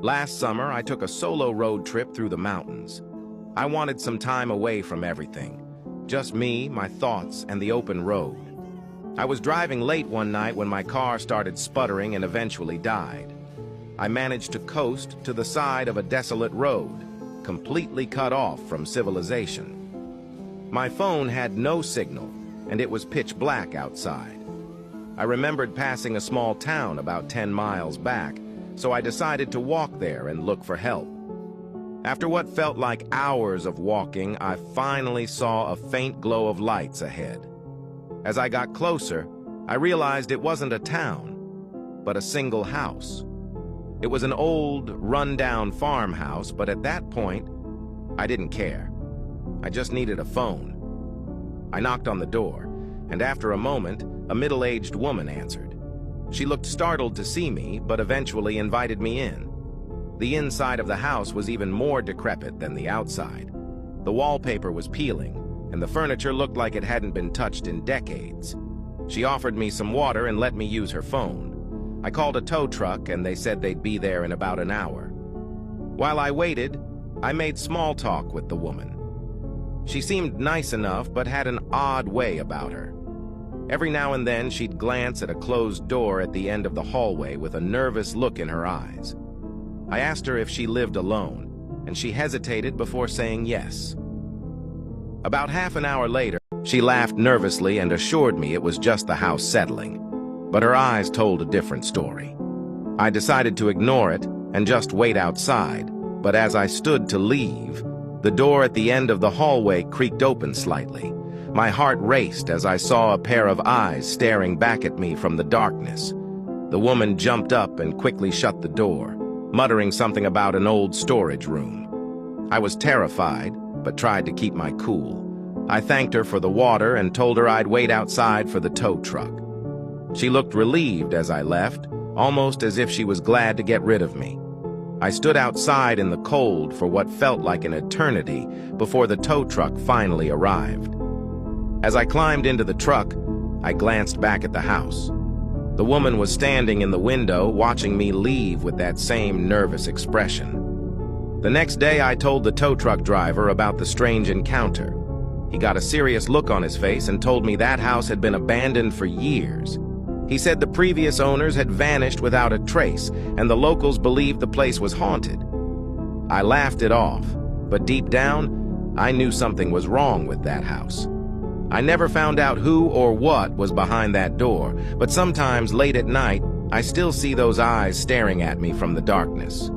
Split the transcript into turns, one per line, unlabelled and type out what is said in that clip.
Last summer, I took a solo road trip through the mountains. I wanted some time away from everything. Just me, my thoughts, and the open road. I was driving late one night when my car started sputtering and eventually died. I managed to coast to the side of a desolate road, completely cut off from civilization. My phone had no signal, and it was pitch black outside. I remembered passing a small town about 10 miles back, so I decided to walk there and look for help. After what felt like hours of walking, I finally saw a faint glow of lights ahead. As I got closer, I realized it wasn't a town, but a single house. It was an old, run-down farmhouse, but at that point, I didn't care. I just needed a phone. I knocked on the door, and after a moment, a middle-aged woman answered. She looked startled to see me, but eventually invited me in. The inside of the house was even more decrepit than the outside. The wallpaper was peeling, and the furniture looked like it hadn't been touched in decades. She offered me some water and let me use her phone. I called a tow truck, and they said they'd be there in about an hour. While I waited, I made small talk with the woman. She seemed nice enough, but had an odd way about her. Every now and then, she'd glance at a closed door at the end of the hallway with a nervous look in her eyes. I asked her if she lived alone, and she hesitated before saying yes. About half an hour later, she laughed nervously and assured me it was just the house settling, but her eyes told a different story. I decided to ignore it and just wait outside, but as I stood to leave, the door at the end of the hallway creaked open slightly. My heart raced as I saw a pair of eyes staring back at me from the darkness. The woman jumped up and quickly shut the door, muttering something about an old storage room. I was terrified, but tried to keep my cool. I thanked her for the water and told her I'd wait outside for the tow truck. She looked relieved as I left, almost as if she was glad to get rid of me. I stood outside in the cold for what felt like an eternity before the tow truck finally arrived. As I climbed into the truck, I glanced back at the house. The woman was standing in the window watching me leave with that same nervous expression. The next day, I told the tow truck driver about the strange encounter. He got a serious look on his face and told me that house had been abandoned for years. He said the previous owners had vanished without a trace, and the locals believed the place was haunted. I laughed it off, but deep down, I knew something was wrong with that house. I never found out who or what was behind that door, but sometimes late at night, I still see those eyes staring at me from the darkness.